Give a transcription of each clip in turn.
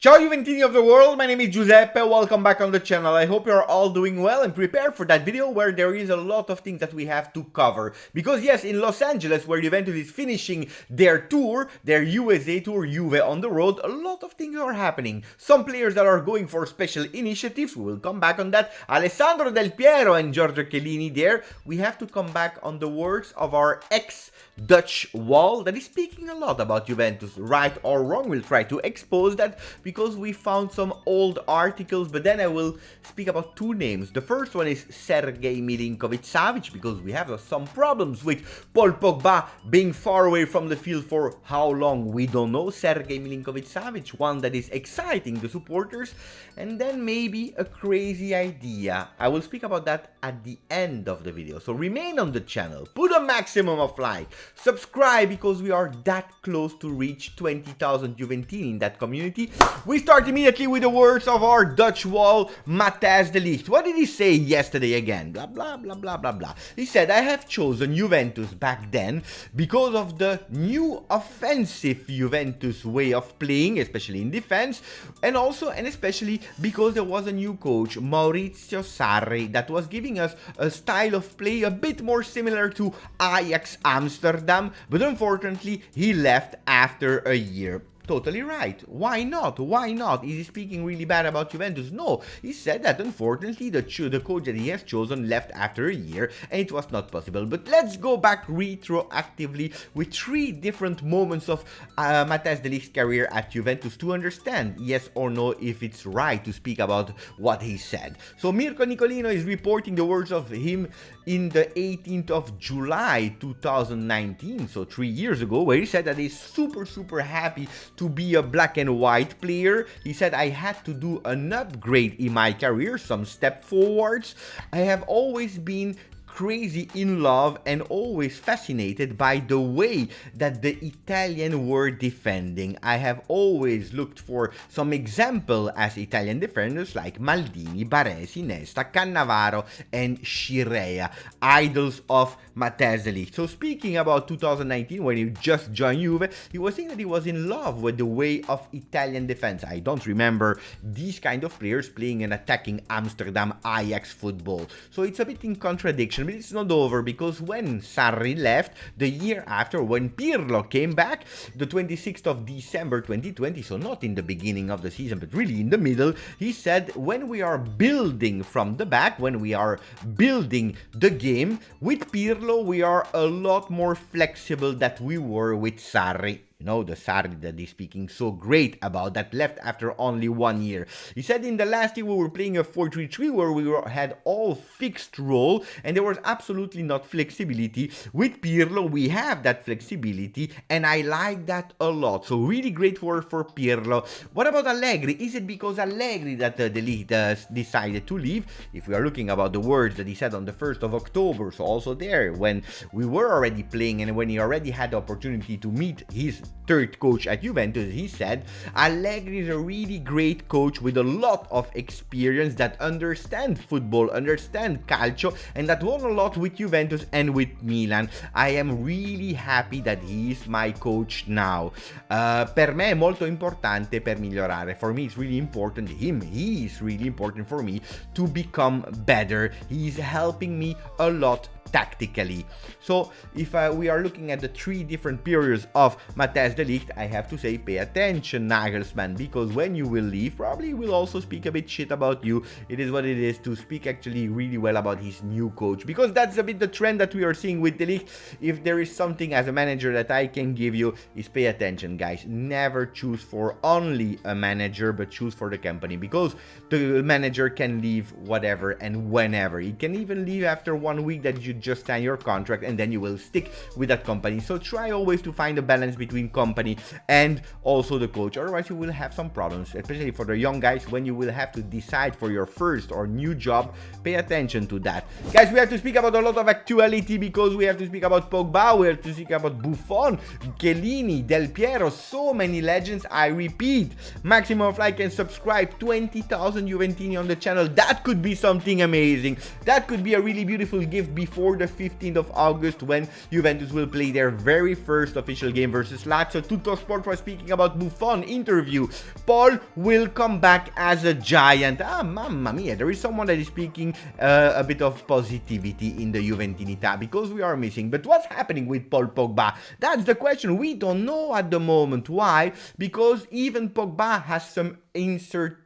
Ciao Juventini of the world, my name is Giuseppe, welcome back on the channel. I hope you're all doing well and prepared for that video where there is a lot of things that we have to cover. Because yes, in Los Angeles, where Juventus is finishing their tour, their USA tour, Juve on the road, a lot of things are happening. Some players that are going for special initiatives, we will come back on that. Alessandro Del Piero and Giorgio Chiellini there. We have to come back on the words of our ex-Dutch wall that is speaking a lot about Juventus, right or wrong. We'll try to expose that because we found some old articles, but then I will speak about two names. The first one is Sergej Milinkovic-Savic, because we have some problems with Paul Pogba being far away from the field for how long, we don't know. Sergej Milinkovic-Savic, one that is exciting the supporters, and then maybe a crazy idea. I will speak about that at the end of the video, so remain on the channel, put a maximum of like, subscribe, because we are that close to reach 20,000 Juventini in that community. We start immediately with the words of our Dutch wall, Matthijs de Ligt. What did he say yesterday again? Blah, blah, blah, blah, blah, blah. He said, I have chosen Juventus back then because of the new offensive Juventus way of playing, especially in defense, and also and especially because there was a new coach, Maurizio Sarri, that was giving us a style of play a bit more similar to Ajax Amsterdam, but unfortunately he left after a year. Totally right. Why not? Why not? Is he speaking really bad about Juventus? No. He said that unfortunately the coach that he has chosen left after a year and it was not possible. But let's go back retroactively with three different moments of Matthijs de Ligt's career at Juventus to understand, yes or no, if it's right to speak about what he said. So Mirko Nicolino is reporting the words of him in the 18th of July 2019, so 3 years ago, where he said that he's super happy to be a black and white player. He said, I had to do an upgrade in my career, some step forwards. I have always been crazy in love and always fascinated by the way that the Italian were defending. I have always looked for some example as Italian defenders like Maldini, Baresi, Nesta, Cannavaro and Scirea, idols of Matthijs de Ligt. So speaking about 2019, when he just joined Juve, he was saying that he was in love with the way of Italian defense. I don't remember these kind of players playing and attacking Amsterdam Ajax football. So it's a bit in contradiction. But it's not over, because when Sarri left, the year after, when Pirlo came back, the 26th of December 2020, so not in the beginning of the season, but really in the middle, he said, when we are building from the back, when we are building the game, with Pirlo, we are a lot more flexible than we were with Sarri. You know, the Sarri that is speaking so great about that left after only 1 year. He said in the last year we were playing a 4-3-3 where we had all fixed role and there was absolutely not flexibility. With Pirlo we have that flexibility and I like that a lot. So really great work for Pirlo. What about Allegri? Is it because Allegri that De Ligt decided to leave? If we are looking about the words that he said on the 1st of October, so also there when we were already playing and when he already had the opportunity to meet his third coach at Juventus, he said, Allegri is a really great coach with a lot of experience that understand football, understand calcio, and that won a lot with Juventus and with Milan. I am really happy that he is my coach now. Per me è molto importante per migliorare. For me, it's really important. He is really important for me to become better. He is helping me a lot tactically. So if we are looking at the three different periods of Matthijs de Ligt, I have to say pay attention, Nagelsmann, because when you will leave, probably he will also speak a bit shit about you. It is what it is to speak actually really well about his new coach, because that's a bit the trend that we are seeing with de Ligt. If there is something as a manager that I can give you, is pay attention, guys. Never choose for only a manager, but choose for the company, because the manager can leave whatever and whenever. He can even leave after 1 week that you just sign your contract and then you will stick with that company. So try always to find a balance between company and also the coach, otherwise you will have some problems, especially for the young guys when you will have to decide for your first or new job. Pay attention to that, guys. We have to speak about a lot of actuality because we have to speak about Pogba, we have to speak about Buffon, Chiellini, Del Piero, so many legends. I repeat, maximum of like and subscribe, 20,000 Juventini on the channel. That could be something amazing. That could be a really beautiful gift before before the 15th of August when Juventus will play their very first official game versus Lazio. Tuttosport was speaking about Buffon interview. Paul will come back as a giant. Ah, mamma mia, there is someone that is speaking a bit of positivity in the Juventini tab because we are missing. But what's happening with Paul Pogba? That's the question. We don't know at the moment. Why? Because even Pogba has some uncertainties.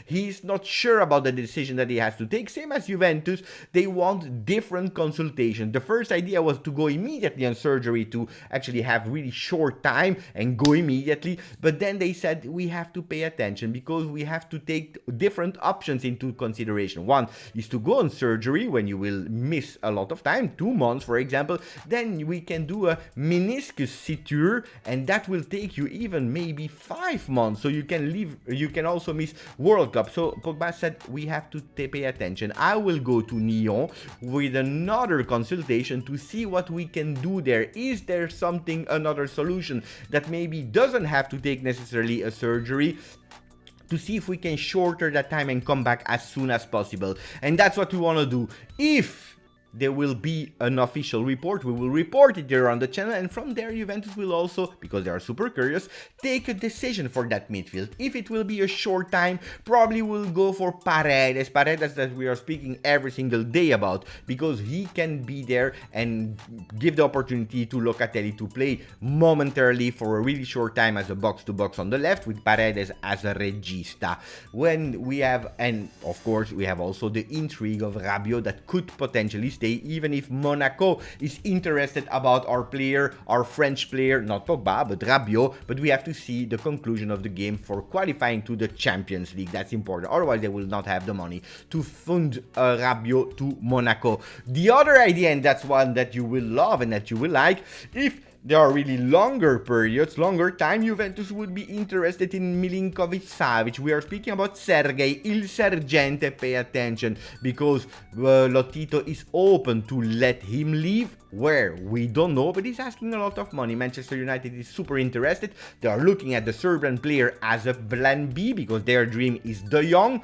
He's not sure about the decision that he has to take. Same as Juventus, they want different consultation. The first idea was to go immediately on surgery to actually have really short time and go immediately. But then they said we have to pay attention because we have to take different options into consideration. One is to go on surgery when you will miss a lot of time, 2 months for example. Then we can do a meniscus suture and that will take you even maybe 5 months. So you can leave, you can also miss World Cup. So Pogba said we have to pay attention. I will go to Nyon with another consultation to see what we can do there. Is there something, another solution that maybe doesn't have to take necessarily a surgery, to see if we can shorten that time and come back as soon as possible. And that's what we want to do. If there will be an official report, we will report it there on the channel, and from there Juventus will also, because they are super curious, take a decision for that midfield. If it will be a short time, probably we'll go for Paredes that we are speaking every single day about, because he can be there and give the opportunity to Locatelli to play momentarily for a really short time as a box-to-box on the left, with Paredes as a regista. When we have, and of course we have also the intrigue of Rabiot that could potentially stay, even if Monaco is interested about our player, our French player, not Pogba, but Rabiot. But we have to see the conclusion of the game for qualifying to the Champions League. That's important. Otherwise, they will not have the money to fund Rabiot to Monaco. The other idea, and that's one that you will love and that you will like, if there are really longer periods, longer time, Juventus would be interested in Milinkovic-Savic. We are speaking about Sergej, il sergente. Pay attention, because Lotito is open to let him leave. Where? We don't know, but he's asking a lot of money. Manchester United is super interested. They are looking at the Serbian player as a plan B because their dream is De Jong.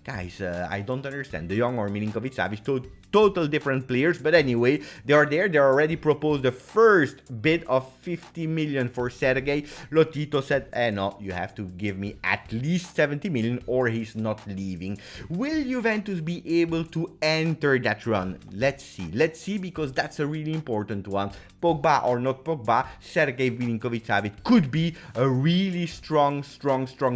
Guys, I don't understand. De Jong or Milinkovic-Savic, total different players. But anyway, they are there. They already proposed the first bid of 50 million for Sergej. Lotito said, no, you have to give me at least 70 million or he's not leaving. Will Juventus be able to enter that run? Let's see. Let's see, because that's a really important one. Pogba or not Pogba, Sergej Milinkovic-Savic could be a really strong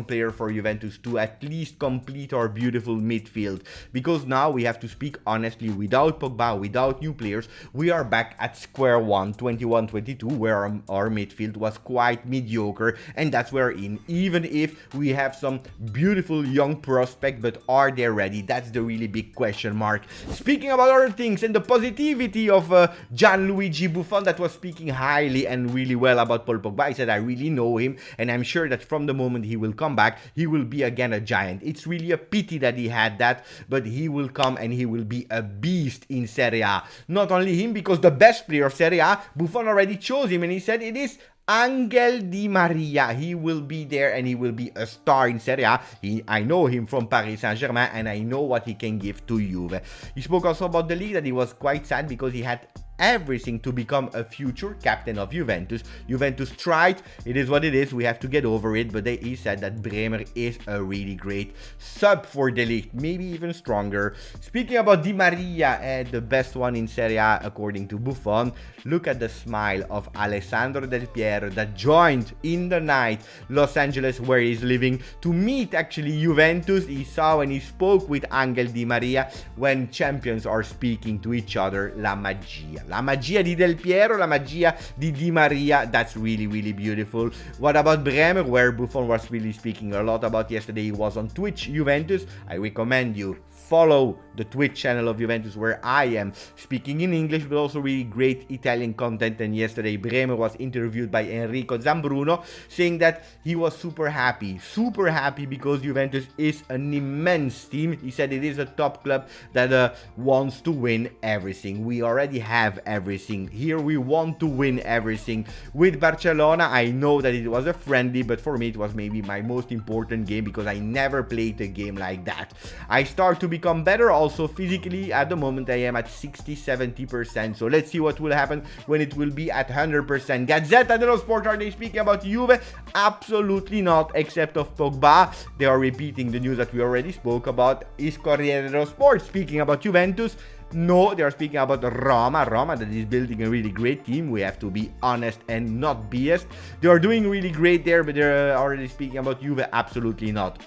player for Juventus to at least complete our beautiful midfield. Because now we have to speak honestly, without Pogba, without new players, we are back at square one, 21-22, where our midfield was quite mediocre, and that's where in. Even if we have some beautiful young prospects, but are they ready? That's the really big question mark. Speaking about other things and the positivity of Gianluigi Buffon, that was speaking highly and really well about Paul Pogba. I said I really know him, and I'm sure that from the moment he will come back, he will be again a giant. It's really a pity that he had that, but he will come and he will be a beast in Serie A. Not only him, because the best player of Serie A, Buffon already chose him, and he said it is Angel Di Maria. He will be there and he will be a star in Serie A. I know him from Paris Saint-Germain, and I know what he can give to Juve. He spoke also about the league, that he was quite sad because he had everything to become a future captain of Juventus. Juventus tried, it is what it is, we have to get over it, but he said that Bremer is a really great sub for De Ligt, maybe even stronger. Speaking about Di Maria, the best one in Serie A according to Buffon, look at the smile of Alessandro Del Piero that joined in the night Los Angeles, where he's living, to meet actually Juventus. He saw and he spoke with Angel Di Maria. When champions are speaking to each other, la magia. La magia di Del Piero, la magia di Di Maria. That's really, really beautiful. What about Bremer, where Buffon was really speaking a lot about yesterday? He was on Twitch Juventus. I recommend you follow the Twitch channel of Juventus, where I am speaking in English, but also really great Italian content. And yesterday Bremer was interviewed by Enrico Zambruno, saying that he was super happy because Juventus is an immense team. He said it is a top club that wants to win everything. We already have everything. Here we want to win everything. With Barcelona, I know that it was a friendly, but for me it was maybe my most important game because I never played a game like that. I start to be become better. Also physically, at the moment I am at 60-70%. So let's see what will happen when it will be at 100%. Gazzetta dello Sport, are they speaking about Juve? Absolutely not, except of Pogba. They are repeating the news that we already spoke about. Is Corriere dello Sport speaking about Juventus? No, they are speaking about Roma that is building a really great team. We have to be honest and not biased. They are doing really great there, but they're already speaking about Juve? Absolutely not.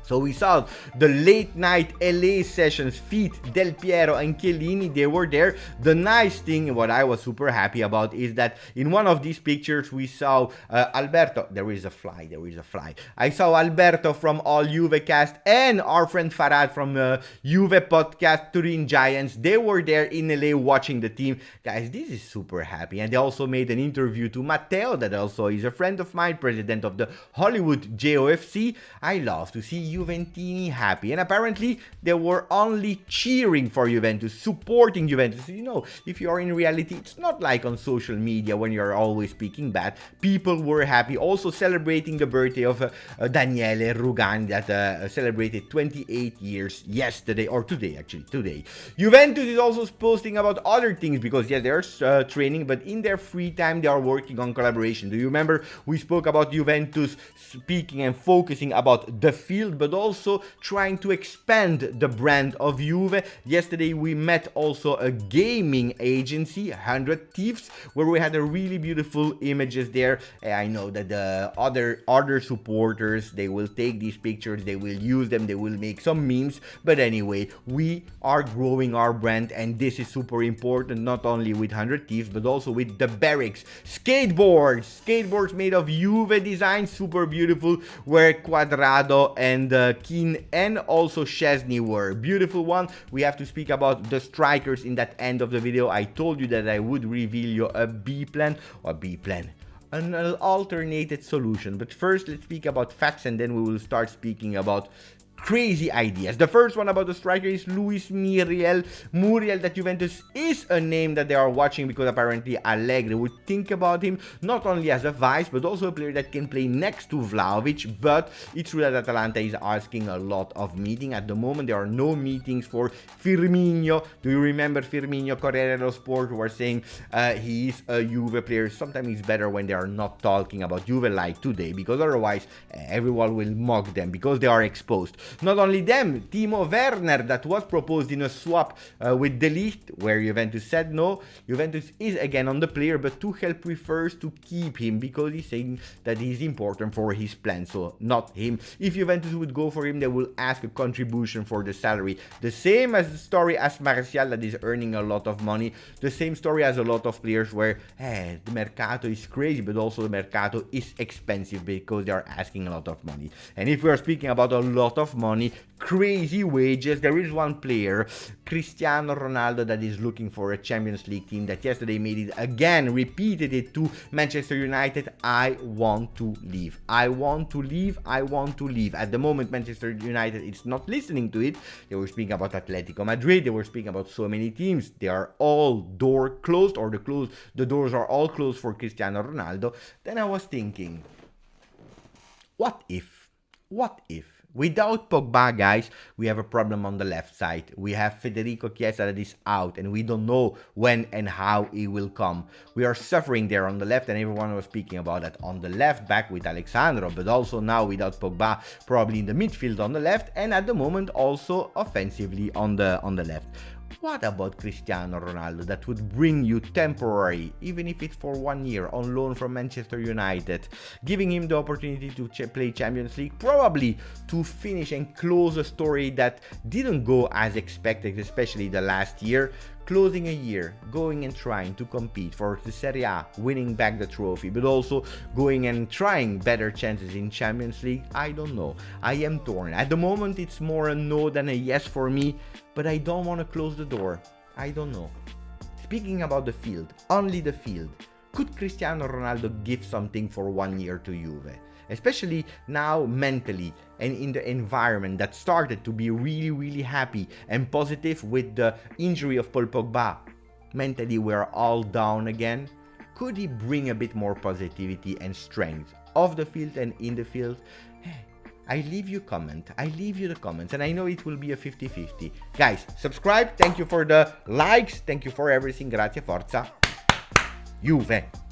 So we saw the late night LA sessions, Feet, Del Piero and Chiellini, they were there. The nice thing, what I was super happy about, is that in one of these pictures we saw Alberto, there is a fly. I saw Alberto from All Juve Cast and our friend Farad from Juve Podcast, Turin Giants. They were there in LA watching the team. Guys, this is super happy. And they also made an interview to Matteo, that also is a friend of mine, president of the Hollywood JOFC. I love to see Juventini happy, and apparently they were only cheering for Juventus, supporting Juventus. You know, if you are in reality, it's not like on social media when you're always speaking bad. People were happy, also celebrating the birthday of Daniele Rugani, that celebrated 28 years yesterday, or today actually, today. Juventus is also posting about other things, because yes, they're training, but in their free time they are working on collaboration. Do you remember we spoke about Juventus speaking and focusing about the field, but also trying to expand the brand of Juve? Yesterday we met also a gaming agency, 100 Thieves, where we had a really beautiful images there. I know that the other supporters, they will take these pictures, they will use them, they will make some memes, but anyway, we are growing our brand, and this is super important, not only with 100 Thieves, but also with the Barracks skateboards made of Juve design, super beautiful, where Quadrado and Keane and also Szczesny were. Beautiful one. We have to speak about the strikers in that end of the video. I told you that I would reveal you a B plan, an alternated solution. But first, let's speak about facts, and then we will start speaking about crazy ideas. The first one about the striker is Luis Muriel, that Juventus is a name that they are watching, because apparently Allegri would think about him not only as a vice, but also a player that can play next to Vlahovic. But it's true that Atalanta is asking a lot of meeting. At the moment, there are no meetings for Firmino. Do you remember Firmino? Corriere dello Sport were saying he is a Juve player. Sometimes it's better when they are not talking about Juve like today, because otherwise everyone will mock them because they are exposed. Not only them, Timo Werner, that was proposed in a swap with De Ligt, where Juventus said no. Juventus is again on the player, but Tuchel prefers to keep him because he's saying that he's important for his plan, so not him. If Juventus would go for him, they will ask a contribution for the salary. The same as the story as Martial, that is earning a lot of money. The same story as a lot of players where the mercato is crazy, but also the mercato is expensive because they are asking a lot of money. And if we are speaking about a lot of money, crazy wages, there is one player, Cristiano Ronaldo, that is looking for a Champions League team, that yesterday made it again, repeated it to Manchester United. I want to leave. At the moment, Manchester United is not listening to it. They were speaking about Atletico Madrid, they were speaking about so many teams. They are all door closed, or the doors are all closed for Cristiano Ronaldo. Then I was thinking, what if without Pogba, guys, we have a problem on the left side. We have Federico Chiesa that is out, and we don't know when and how he will come. We are suffering there on the left, and everyone was speaking about that on the left back with Alexandro, but also now without Pogba, probably in the midfield on the left, and at the moment also offensively on the left. What about Cristiano Ronaldo that would bring you temporary, even if it's for 1 year, on loan from Manchester United, giving him the opportunity to play Champions League, probably to finish and close a story that didn't go as expected, especially the last year, closing a year, going and trying to compete for the Serie A, winning back the trophy, but also going and trying better chances in Champions League. I don't know. I am torn. At the moment, it's more a no than a yes for me, but I don't want to close the door. I don't know. Speaking about the field, only the field, could Cristiano Ronaldo give something for 1 year to Juve? Especially now mentally and in the environment that started to be really, really happy and positive with the injury of Paul Pogba. Mentally we're all down again. Could he bring a bit more positivity and strength off the field and in the field? I leave you comment. I leave you the comments, and I know it will be a 50-50. Guys, subscribe. Thank you for the likes. Thank you for everything. Grazie, forza. Juve.